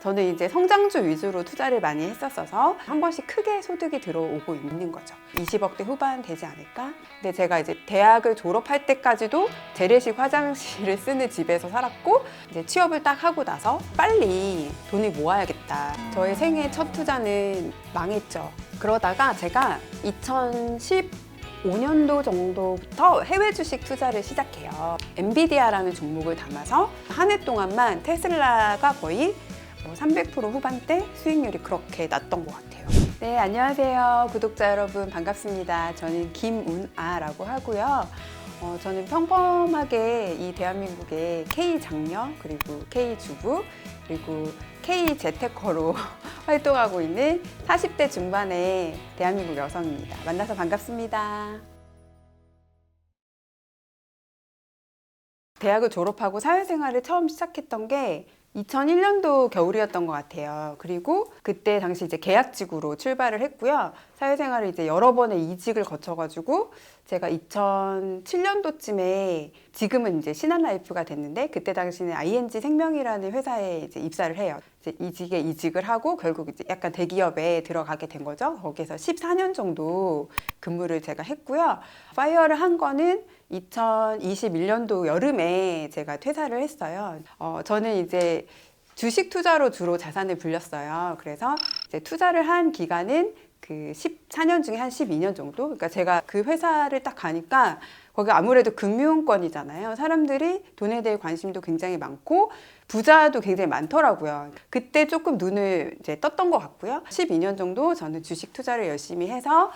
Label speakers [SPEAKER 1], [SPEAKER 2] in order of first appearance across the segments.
[SPEAKER 1] 저는 이제 성장주 위주로 투자를 많이 했었어서 한 번씩 크게 소득이 들어오고 있는 거죠. 20억대 후반 되지 않을까? 근데 제가 이제 대학을 졸업할 때까지도 재래식 화장실을 쓰는 집에서 살았고, 이제 취업을 딱 하고 나서 빨리 돈을 모아야겠다. 저의 생애 첫 투자는 망했죠. 그러다가 제가 2015년도 정도부터 해외 주식 투자를 시작해요. 엔비디아라는 종목을 담아서 한 해 동안만 테슬라가 거의 300% 후반대 수익률이 그렇게 났던 것 같아요. 네, 안녕하세요. 구독자 여러분 반갑습니다. 저는 김운아라고 하고요. 저는 평범하게 이 대한민국의 K 장녀, 그리고 K 주부, 그리고 K 재테커로 활동하고 있는 40대 중반의 대한민국 여성입니다. 만나서 반갑습니다. 대학을 졸업하고 사회생활을 처음 시작했던 게 2001년도 겨울이었던 것 같아요. 그리고 그때 당시 이제 계약직으로 출발을 했고요. 사회생활을 이제 여러 번의 이직을 거쳐가지고 제가 2007년도쯤에 지금은 이제 신한라이프가 됐는데 그때 당시는 ING 생명이라는 회사에 이제 입사를 해요. 이제 이직을 하고 결국 이제 약간 대기업에 들어가게 된 거죠. 거기서 14년 정도 근무를 제가 했고요. 파이어를 한 거는 2021년도 여름에 제가 퇴사를 했어요. 저는 이제 주식 투자로 주로 자산을 불렸어요. 그래서 이제 투자를 한 기간은 그 14년 중에 한 12년 정도? 그러니까 제가 그 회사를 딱 가니까 거기 아무래도 금융권이잖아요. 사람들이 돈에 대해 관심도 굉장히 많고 부자도 굉장히 많더라고요. 그때 조금 눈을 이제 떴던 것 같고요. 12년 정도 저는 주식 투자를 열심히 해서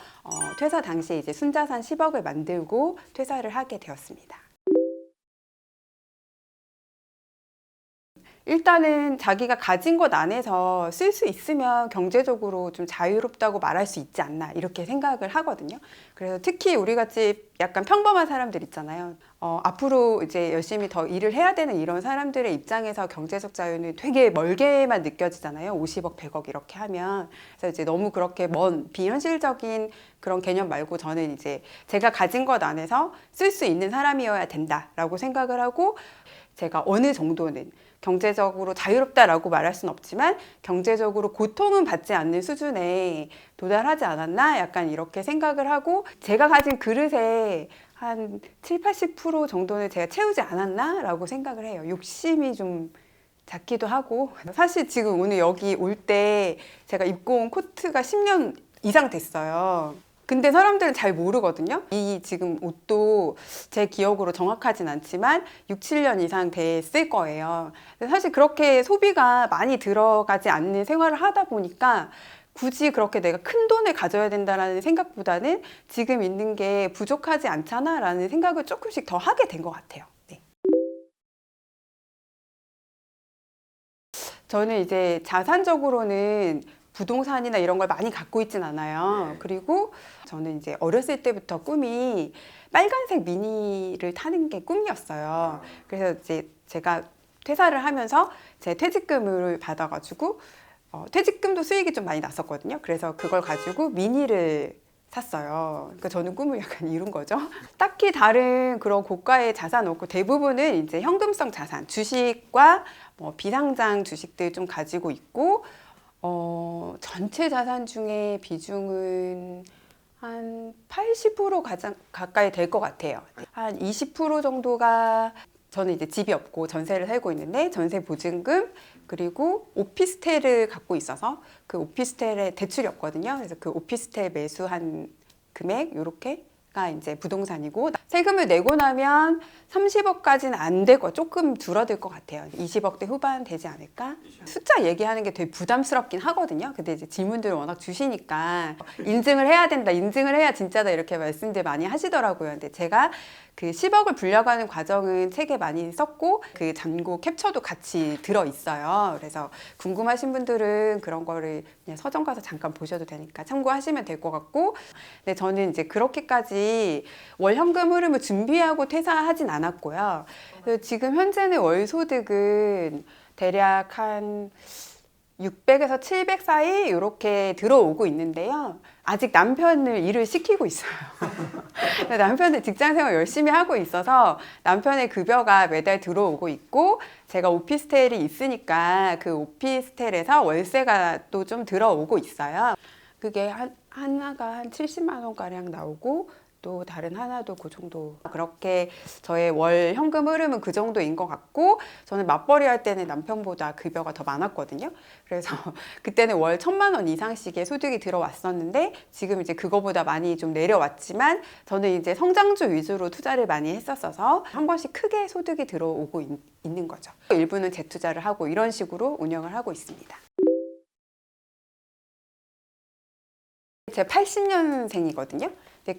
[SPEAKER 1] 퇴사 당시에 이제 순자산 10억을 만들고 퇴사를 하게 되었습니다. 일단은 자기가 가진 것 안에서 쓸 수 있으면 경제적으로 좀 자유롭다고 말할 수 있지 않나 이렇게 생각을 하거든요. 그래서 특히 우리 같이 약간 평범한 사람들 있잖아요. 앞으로 이제 열심히 더 일을 해야 되는 이런 사람들의 입장에서 경제적 자유는 되게 멀게만 느껴지잖아요. 50억, 100억 이렇게 하면. 그래서 이제 너무 그렇게 먼 비현실적인 그런 개념 말고 저는 이제 제가 가진 것 안에서 쓸 수 있는 사람이어야 된다라고 생각을 하고 제가 어느 정도는 경제적으로 자유롭다라고 말할 수는 없지만 경제적으로 고통은 받지 않는 수준에 도달하지 않았나 약간 이렇게 생각을 하고 제가 가진 그릇에 한 7, 80% 정도는 제가 채우지 않았나 라고 생각을 해요. 욕심이 좀 작기도 하고 사실 지금 오늘 여기 올 때 제가 입고 온 코트가 10년 이상 됐어요. 근데 사람들은 잘 모르거든요. 이 지금 옷도 제 기억으로 정확하진 않지만 6, 7년 이상 됐을 거예요. 사실 그렇게 소비가 많이 들어가지 않는 생활을 하다 보니까 굳이 그렇게 내가 큰 돈을 가져야 된다는 생각보다는 지금 있는 게 부족하지 않잖아 라는 생각을 조금씩 더 하게 된 것 같아요. 네. 저는 이제 자산적으로는 부동산이나 이런 걸 많이 갖고 있진 않아요. 그리고 저는 이제 어렸을 때부터 꿈이 빨간색 미니를 타는 게 꿈이었어요. 그래서 이제 제가 퇴사를 하면서 제 퇴직금을 받아가지고 퇴직금도 수익이 좀 많이 났었거든요. 그래서 그걸 가지고 미니를 샀어요. 그러니까 저는 꿈을 약간 이룬 거죠. 딱히 다른 그런 고가의 자산 없고 대부분은 이제 현금성 자산, 주식과 비상장 주식들 좀 가지고 있고 전체 자산 중에 비중은 한 80% 가까이 될 것 같아요. 한 20% 정도가 저는 이제 집이 없고 전세를 살고 있는데 전세 보증금 그리고 오피스텔을 갖고 있어서 그 오피스텔에 대출이 없거든요. 그래서 그 오피스텔 매수한 금액 요렇게가 이제 부동산이고 세금을 내고 나면 30억까지는 안 되고 조금 줄어들 것 같아요. 20억대 후반 되지 않을까? 숫자 얘기하는 게 되게 부담스럽긴 하거든요. 근데 이제 질문들을 워낙 주시니까 인증을 해야 된다, 인증을 해야 진짜다 이렇게 말씀들 많이 하시더라고요. 근데 제가 그 10억을 불려가는 과정은 책에 많이 썼고 그 잔고 캡처도 같이 들어 있어요. 그래서 궁금하신 분들은 그런 거를 그냥 서점 가서 잠깐 보셔도 되니까 참고하시면 될 것 같고, 근데 저는 이제 그렇게까지 월 현금 흐름을 준비하고 퇴사하진 않았고요. 그래서 지금 현재는 월 소득은 대략 한 600에서 700 사이 이렇게 들어오고 있는데요. 아직 남편을 일을 시키고 있어요. 남편은 직장 생활 열심히 하고 있어서 남편의 급여가 매달 들어오고 있고, 제가 오피스텔이 있으니까 그 오피스텔에서 월세가 또 좀 들어오고 있어요. 그게 하나가 한 70만 원가량 나오고, 또 다른 하나도 그 정도. 그렇게 저의 월 현금 흐름은 그 정도인 것 같고, 저는 맞벌이 할 때는 남편보다 급여가 더 많았거든요. 그래서 그때는 월 1,000만 원 이상씩의 소득이 들어왔었는데, 지금 이제 그거보다 많이 좀 내려왔지만, 저는 이제 성장주 위주로 투자를 많이 했었어서 한 번씩 크게 소득이 들어오고 있는 거죠. 일부는 재투자를 하고 이런 식으로 운영을 하고 있습니다. 제가 80년생이거든요.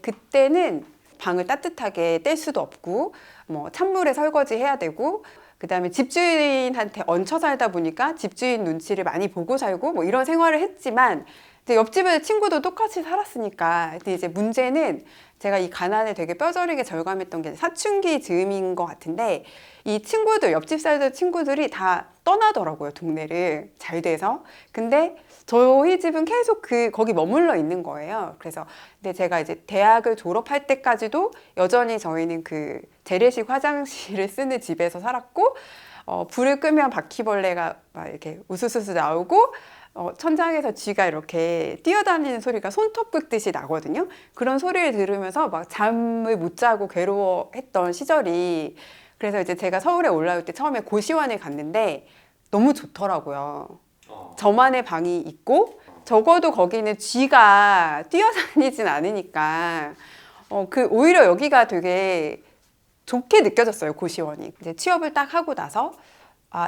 [SPEAKER 1] 그때는 방을 따뜻하게 뗄 수도 없고, 뭐 찬물에 설거지 해야 되고, 그 다음에 집주인한테 얹혀 살다 보니까 집주인 눈치를 많이 보고 살고 뭐 이런 생활을 했지만, 이제 옆집에 친구도 똑같이 살았으니까. 근데 이제 문제는 제가 이 가난을 되게 뼈저리게 절감했던 게 사춘기 즈음인 것 같은데, 이 친구들, 옆집 살던 친구들이 다 떠나더라고요, 동네를. 잘 돼서. 근데 저희 집은 계속 거기 머물러 있는 거예요. 그래서 근데 제가 이제 대학을 졸업할 때까지도 여전히 저희는 그 재래식 화장실을 쓰는 집에서 살았고, 불을 끄면 바퀴벌레가 막 이렇게 우수수수 나오고, 천장에서 쥐가 이렇게 뛰어다니는 소리가 손톱 긋듯이 나거든요. 그런 소리를 들으면서 막 잠을 못 자고 괴로워했던 시절이. 그래서 이제 제가 서울에 올라올 때 처음에 고시원을 갔는데 너무 좋더라고요. 저만의 방이 있고, 적어도 거기는 쥐가 뛰어다니진 않으니까, 오히려 여기가 되게 좋게 느껴졌어요, 고시원이. 이제 취업을 딱 하고 나서,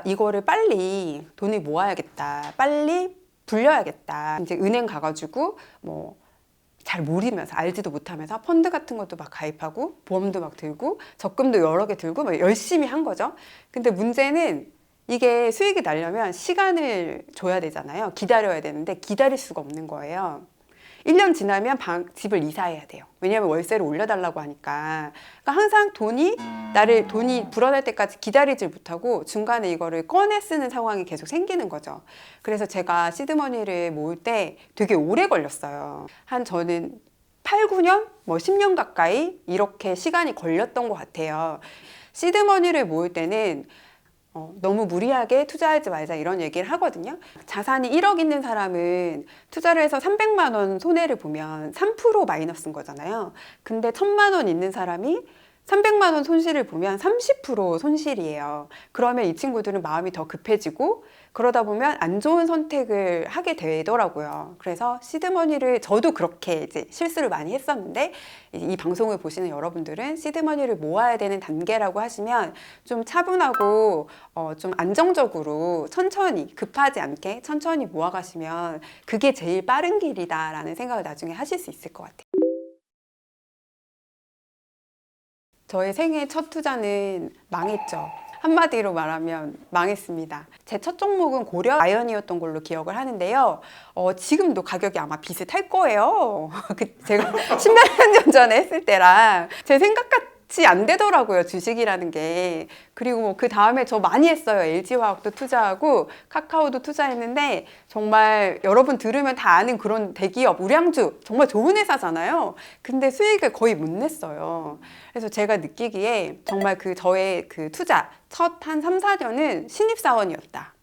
[SPEAKER 1] 이거를 빨리 돈을 모아야겠다. 빨리 불려야겠다. 이제 은행 가가지고, 잘 모르면서, 알지도 못하면서 펀드 같은 것도 막 가입하고, 보험도 막 들고, 적금도 여러 개 들고, 막 열심히 한 거죠. 근데 문제는 이게 수익이 나려면 시간을 줘야 되잖아요. 기다려야 되는데 기다릴 수가 없는 거예요. 1년 지나면 집을 이사해야 돼요. 왜냐하면 월세를 올려달라고 하니까. 그러니까 항상 돈이 불어날 때까지 기다리질 못하고 중간에 이거를 꺼내 쓰는 상황이 계속 생기는 거죠. 그래서 제가 시드머니를 모을 때 되게 오래 걸렸어요. 저는 8, 9년, 10년 가까이 이렇게 시간이 걸렸던 것 같아요. 시드머니를 모을 때는 너무 무리하게 투자하지 말자 이런 얘기를 하거든요. 자산이 1억 있는 사람은 투자를 해서 300만 원 손해를 보면 3% 마이너스인 거잖아요. 근데 1,000만 원 있는 사람이 300만 원 손실을 보면 30% 손실이에요. 그러면 이 친구들은 마음이 더 급해지고, 그러다 보면 안 좋은 선택을 하게 되더라고요. 그래서 시드머니를, 저도 그렇게 이제 실수를 많이 했었는데, 이 방송을 보시는 여러분들은 시드머니를 모아야 되는 단계라고 하시면 좀 차분하고 좀 안정적으로 천천히, 급하지 않게 천천히 모아가시면 그게 제일 빠른 길이다라는 생각을 나중에 하실 수 있을 것 같아요. 저의 생애 첫 투자는 망했죠. 한마디로 말하면 망했습니다. 제 첫 종목은 고려 아연이었던 걸로 기억을 하는데요. 지금도 가격이 아마 비슷할 거예요. 제가 10몇 년 전에 했을 때랑 제 생각같이 안 되더라고요, 주식이라는 게. 그리고 그 다음에 저 많이 했어요. LG화학도 투자하고 카카오도 투자했는데, 정말 여러분 들으면 다 아는 그런 대기업, 우량주, 정말 좋은 회사잖아요. 근데 수익을 거의 못 냈어요. 그래서 제가 느끼기에 정말 저의 투자 첫 한 3, 4년은 신입사원이었다.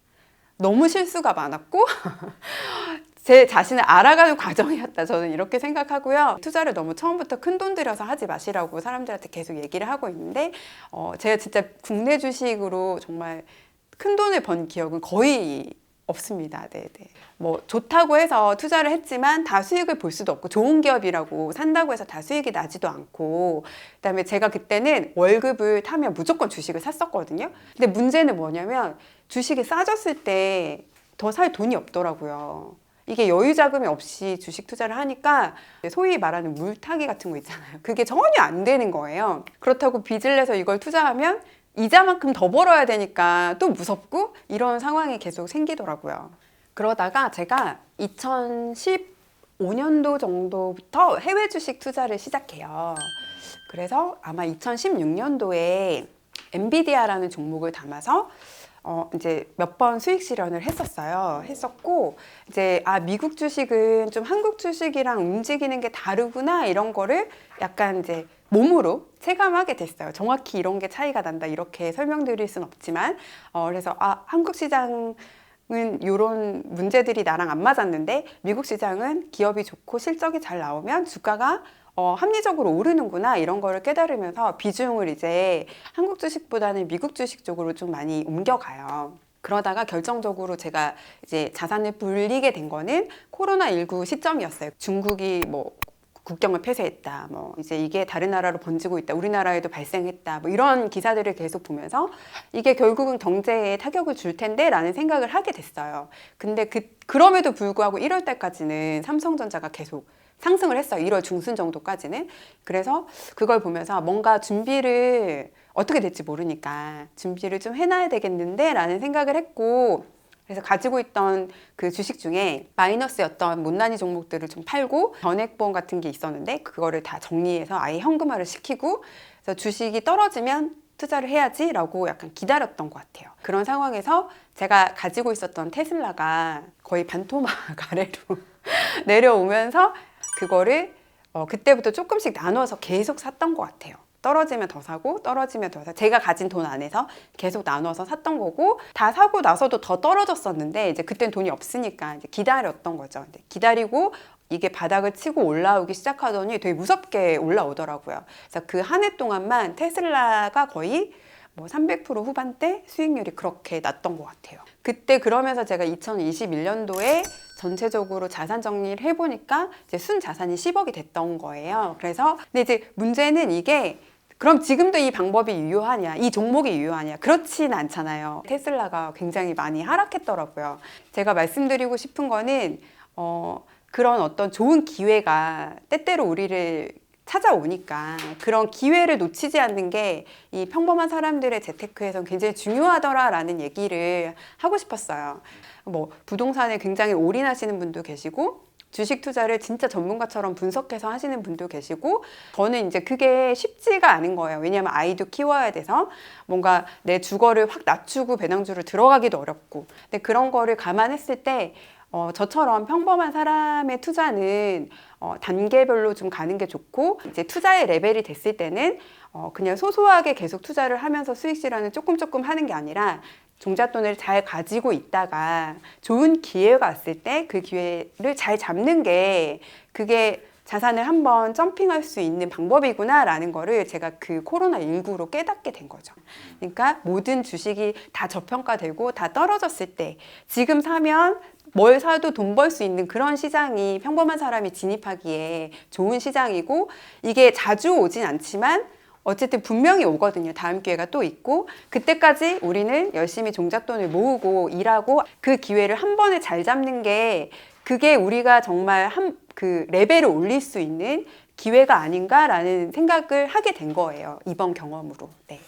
[SPEAKER 1] 너무 실수가 많았고 제 자신을 알아가는 과정이었다. 저는 이렇게 생각하고요. 투자를 너무 처음부터 큰 돈 들여서 하지 마시라고 사람들한테 계속 얘기를 하고 있는데, 제가 진짜 국내 주식으로 정말 큰 돈을 번 기억은 거의 없습니다. 네네. 좋다고 해서 투자를 했지만 다 수익을 볼 수도 없고, 좋은 기업이라고 산다고 해서 다 수익이 나지도 않고, 그다음에 제가 그때는 월급을 타면 무조건 주식을 샀었거든요. 근데 문제는 뭐냐면 주식이 싸졌을 때 더 살 돈이 없더라고요. 이게 여유 자금이 없이 주식 투자를 하니까 소위 말하는 물타기 같은 거 있잖아요. 그게 전혀 안 되는 거예요. 그렇다고 빚을 내서 이걸 투자하면 이자만큼 더 벌어야 되니까 또 무섭고, 이런 상황이 계속 생기더라고요. 그러다가 제가 2015년도 정도부터 해외 주식 투자를 시작해요. 그래서 아마 2016년도에 엔비디아라는 종목을 담아서 이제 몇 번 수익 실현을 했었고, 이제, 미국 주식은 좀 한국 주식이랑 움직이는 게 다르구나, 이런 거를 약간 이제 몸으로 체감하게 됐어요. 정확히 이런 게 차이가 난다, 이렇게 설명드릴 순 없지만, 그래서, 한국 시장은 이런 문제들이 나랑 안 맞았는데, 미국 시장은 기업이 좋고 실적이 잘 나오면 주가가 합리적으로 오르는구나, 이런 거를 깨달으면서 비중을 이제 한국 주식보다는 미국 주식 쪽으로 좀 많이 옮겨가요. 그러다가 결정적으로 제가 이제 자산을 불리게 된 거는 코로나19 시점이었어요. 중국이 뭐 국경을 폐쇄했다, 뭐 이제 이게 다른 나라로 번지고 있다, 우리나라에도 발생했다, 뭐 이런 기사들을 계속 보면서 이게 결국은 경제에 타격을 줄 텐데라는 생각을 하게 됐어요. 근데 그럼에도 불구하고 1월 달까지는 삼성전자가 계속 상승을 했어요. 1월 중순 정도까지는. 그래서 그걸 보면서 뭔가 준비를 어떻게 될지 모르니까 준비를 좀 해놔야 되겠는데 라는 생각을 했고, 그래서 가지고 있던 그 주식 중에 마이너스였던 못난이 종목들을 좀 팔고 전액보험 같은 게 있었는데 그거를 다 정리해서 아예 현금화를 시키고, 그래서 주식이 떨어지면 투자를 해야지 라고 약간 기다렸던 것 같아요. 그런 상황에서 제가 가지고 있었던 테슬라가 거의 반토막 아래로 내려오면서 그거를 그때부터 조금씩 나눠서 계속 샀던 것 같아요. 떨어지면 더 사고 떨어지면 더 사고, 제가 가진 돈 안에서 계속 나눠서 샀던 거고, 다 사고 나서도 더 떨어졌었는데 이제 그땐 돈이 없으니까 이제 기다렸던 거죠. 기다리고 이게 바닥을 치고 올라오기 시작하더니 되게 무섭게 올라오더라고요. 그래서 그 한 해 동안만 테슬라가 거의 뭐 300% 후반대 수익률이 그렇게 났던 것 같아요. 그때 그러면서 제가 2021년도에 전체적으로 자산 정리를 해보니까 이제 순 자산이 10억이 됐던 거예요. 그래서 근데 이제 문제는 이게 그럼 지금도 이 방법이 유효하냐, 이 종목이 유효하냐, 그렇진 않잖아요. 테슬라가 굉장히 많이 하락했더라고요. 제가 말씀드리고 싶은 거는 그런 어떤 좋은 기회가 때때로 우리를 찾아오니까 그런 기회를 놓치지 않는 게 이 평범한 사람들의 재테크에선 굉장히 중요하더라라는 얘기를 하고 싶었어요. 뭐 부동산에 굉장히 올인하시는 분도 계시고, 주식 투자를 진짜 전문가처럼 분석해서 하시는 분도 계시고, 저는 이제 그게 쉽지가 않은 거예요. 왜냐하면 아이도 키워야 돼서 뭔가 내 주거를 확 낮추고 배당주를 들어가기도 어렵고, 근데 그런 거를 감안했을 때 저처럼 평범한 사람의 투자는 단계별로 좀 가는 게 좋고, 이제 투자의 레벨이 됐을 때는 그냥 소소하게 계속 투자를 하면서 수익 실현을 조금 하는 게 아니라 종잣돈을 잘 가지고 있다가 좋은 기회가 왔을 때 그 기회를 잘 잡는 게 그게 자산을 한번 점핑할 수 있는 방법이구나 라는 거를 제가 그 코로나19로 깨닫게 된 거죠. 그러니까 모든 주식이 다 저평가되고 다 떨어졌을 때 지금 사면 뭘 사도 돈 벌 수 있는 그런 시장이 평범한 사람이 진입하기에 좋은 시장이고, 이게 자주 오진 않지만 어쨌든 분명히 오거든요. 다음 기회가 또 있고, 그때까지 우리는 열심히 종잣돈을 모으고 일하고 그 기회를 한 번에 잘 잡는 게 그게 우리가 정말 그 레벨을 올릴 수 있는 기회가 아닌가라는 생각을 하게 된 거예요. 이번 경험으로. 네.